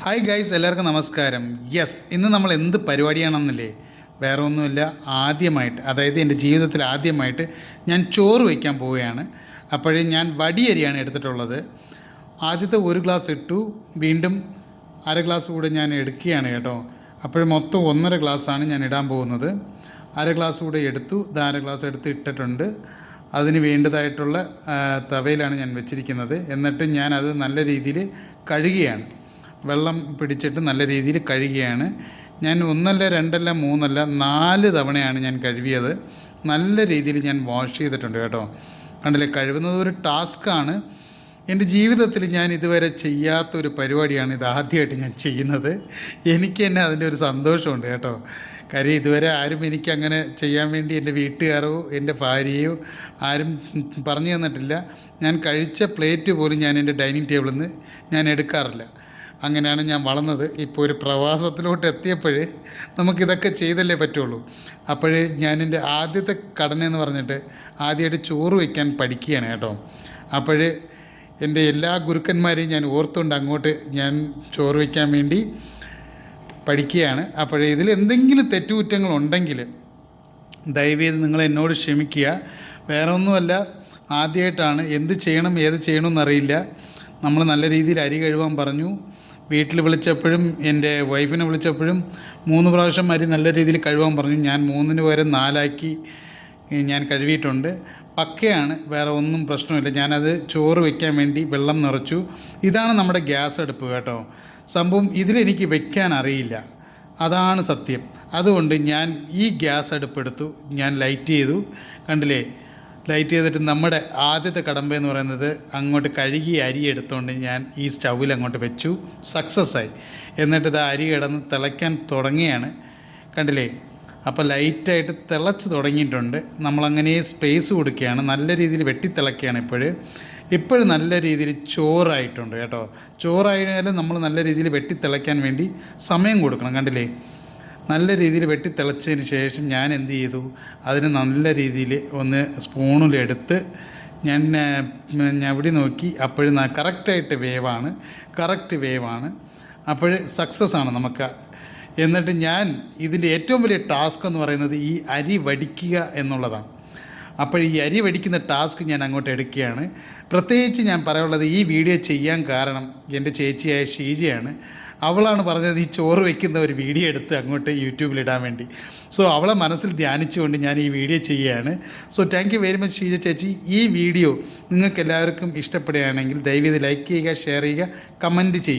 Hi guys, എല്ലാവർക്കും നമസ്കാരം. Yes, ഇന്ന് നമ്മൾ എന്ത് പരിപാടിയാണെന്നല്ലേ, വേറെ ഒന്നുമില്ല. ആദ്യമായിട്ട്, അതായത് എൻ്റെ ജീവിതത്തിൽ ആദ്യമായിട്ട് ഞാൻ ചോറ് വയ്ക്കാൻ പോവുകയാണ്. അപ്പോഴേ ഞാൻ വടിയരിയാണ് എടുത്തിട്ടുള്ളത്. ആദ്യത്തെ ഒരു ഗ്ലാസ് ഇട്ടു, വീണ്ടും അര ഗ്ലാസ് കൂടെ ഞാൻ എടുക്കുകയാണ് കേട്ടോ. അപ്പോഴും മൊത്തം 1.5 ഗ്ലാസ്സാണ് ഞാൻ ഇടാൻ പോകുന്നത്. അര ഗ്ലാസ് കൂടെ എടുത്തു, അര ഗ്ലാസ് എടുത്ത് ഇട്ടിട്ടുണ്ട്. അതിന് വേണ്ടതായിട്ടുള്ള തവയിലാണ് ഞാൻ വെച്ചിരിക്കുന്നത്. എന്നിട്ട് ഞാനത് നല്ല രീതിയിൽ കഴുകുകയാണ്. വെള്ളം പിടിച്ചിട്ട് നല്ല രീതിയിൽ കഴുകുകയാണ്. ഞാൻ 1 അല്ല 2 അല്ല 3 അല്ല 4 തവണയാണ് ഞാൻ കഴുകിയത്. നല്ല രീതിയിൽ ഞാൻ വാഷ് ചെയ്തിട്ടുണ്ട് കേട്ടോ. കണ്ടില്ലേ, കഴുകുന്നത് ഒരു ടാസ്ക്കാണ്. എൻ്റെ ജീവിതത്തിൽ ഞാൻ ഇതുവരെ ചെയ്യാത്തൊരു പരിപാടിയാണ് ഇത് ആദ്യമായിട്ട് ഞാൻ ചെയ്യുന്നത്. എനിക്ക് തന്നെ അതിൻ്റെ ഒരു സന്തോഷമുണ്ട് കേട്ടോ. കാര്യം ഇതുവരെ ആരും എനിക്കങ്ങനെ ചെയ്യാൻ വേണ്ടി എൻ്റെ വീട്ടുകാരോ എൻ്റെ ഭാര്യയോ ആരും പറഞ്ഞു തന്നിട്ടില്ല. ഞാൻ കഴിച്ച പ്ലേറ്റ് പോലും ഞാൻ എൻ്റെ ഡൈനിങ് ടേബിളിൽ നിന്ന് ഞാൻ എടുക്കാറില്ല. അങ്ങനെയാണ് ഞാൻ വളർന്നത്. ഇപ്പോൾ ഒരു പ്രവാസത്തിലോട്ട് എത്തിയപ്പോൾ നമുക്കിതൊക്കെ ചെയ്തല്ലേ പറ്റുള്ളൂ. അപ്പോൾ ഞാൻ എൻ്റെ ആദ്യത്തെ കടനയെന്ന് പറഞ്ഞിട്ട് ആദ്യമായിട്ട് ചോറ് വയ്ക്കാൻ പഠിക്കുകയാണ് കേട്ടോ. അപ്പോൾ എൻ്റെ എല്ലാ ഗുരുക്കന്മാരെയും ഞാൻ ഓർത്തുകൊണ്ട് അങ്ങോട്ട് ഞാൻ ചോറ് വയ്ക്കാൻ വേണ്ടി പഠിക്കുകയാണ്. അപ്പോൾ ഇതിൽ എന്തെങ്കിലും തെറ്റുകുറ്റങ്ങളുണ്ടെങ്കിൽ ദയവേത് നിങ്ങൾ എന്നോട് ക്ഷമിക്കുക. വേറെ ഒന്നുമല്ല, ആദ്യമായിട്ടാണ്. എന്ത് ചെയ്യണം ഏത് ചെയ്യണമെന്നറിയില്ല. നമ്മൾ നല്ല രീതിയിൽ അരി കഴുകാൻ പറഞ്ഞു. വീട്ടിൽ വിളിച്ചപ്പോഴും എൻ്റെ വൈഫിനെ വിളിച്ചപ്പോഴും 3 പ്രാവശ്യം അരി നല്ല രീതിയിൽ കഴുകാൻ പറഞ്ഞു. ഞാൻ 3ന് പകരം 4 ആക്കി ഞാൻ കഴുകിയിട്ടുണ്ട്. പക്കയാണ്, വേറെ ഒന്നും പ്രശ്നമില്ല. ഞാനത് ചോറ് വയ്ക്കാൻ വേണ്ടി വെള്ളം നിറച്ചു. ഇതാണ് നമ്മുടെ ഗ്യാസ് അടുപ്പ് കേട്ടോ. സംഭവം ഇതിലെനിക്ക് വെക്കാൻ അറിയില്ല, അതാണ് സത്യം. അതുകൊണ്ട് ഞാൻ ഈ ഗ്യാസ് അടുപ്പെടുത്തു, ഞാൻ ലൈറ്റ് ചെയ്തു. കണ്ടില്ലേ, ലൈറ്റ് ചെയ്തിട്ട് നമ്മുടെ ആദ്യത്തെ കടമ്പയെന്ന് പറയുന്നത് അങ്ങോട്ട് കഴുകി അരി എടുത്തുകൊണ്ട് ഞാൻ ഈ സ്റ്റൗവിൽ അങ്ങോട്ട് വെച്ചു. സക്സസ്സായി. എന്നിട്ട് ഇത് അരി കിടന്ന് തിളയ്ക്കാൻ തുടങ്ങിയാണ്. കണ്ടില്ലേ, അപ്പോൾ ലൈറ്റായിട്ട് തിളച്ച് തുടങ്ങിയിട്ടുണ്ട്. നമ്മളങ്ങനെ സ്പേസ് കൊടുക്കുകയാണ്, നല്ല രീതിയിൽ വെട്ടിത്തിളക്കുകയാണ്. ഇപ്പോഴും നല്ല രീതിയിൽ ചോറായിട്ടുണ്ട് കേട്ടോ. ചോറായാലും നമ്മൾ നല്ല രീതിയിൽ വെട്ടിത്തിളയ്ക്കാൻ വേണ്ടി സമയം കൊടുക്കണം. കണ്ടില്ലേ, നല്ല രീതിയിൽ വെട്ടിത്തിളച്ചതിന് ശേഷം ഞാൻ എന്ത് ചെയ്തു, അതിന് നല്ല രീതിയിൽ ഒന്ന് സ്പൂണിലെടുത്ത് ഞാൻ ഞവടി നോക്കി. അപ്പോഴും കറക്റ്റ് വേവാണ്. അപ്പോൾ സക്സസ് ആണ് നമുക്ക്. എന്നിട്ട് ഞാൻ ഇതിൻ്റെ ഏറ്റവും വലിയ ടാസ്ക് എന്ന് പറയുന്നത് ഈ അരി വടിക്കുക എന്നുള്ളതാണ്. അപ്പോൾ ഈ അരി വടിക്കുന്ന ടാസ്ക് ഞാൻ അങ്ങോട്ട് എടുക്കുകയാണ്. പ്രത്യേകിച്ച് ഞാൻ പറയാനുള്ളത്, ഈ വീഡിയോ ചെയ്യാൻ കാരണം എൻ്റെ ചേച്ചിയായ ഷീജയാണ്. അവളാണ് പറഞ്ഞത് ഈ ചോറ് വയ്ക്കുന്ന ഒരു വീഡിയോ എടുത്ത് അങ്ങോട്ട് യൂട്യൂബിലിടാൻ വേണ്ടി. സോ അവളെ മനസ്സിൽ ധ്യാനിച്ചുകൊണ്ട് ഞാൻ ഈ വീഡിയോ ചെയ്യുകയാണ്. So thank you very much Sheeja ചേച്ചി. ഈ വീഡിയോ നിങ്ങൾക്ക് എല്ലാവർക്കും ഇഷ്ടപ്പെടുകയാണെങ്കിൽ ദയവേത് ലൈക്ക് ചെയ്യുക, ഷെയർ ചെയ്യുക, കമൻറ്റ് ചെയ്യുക.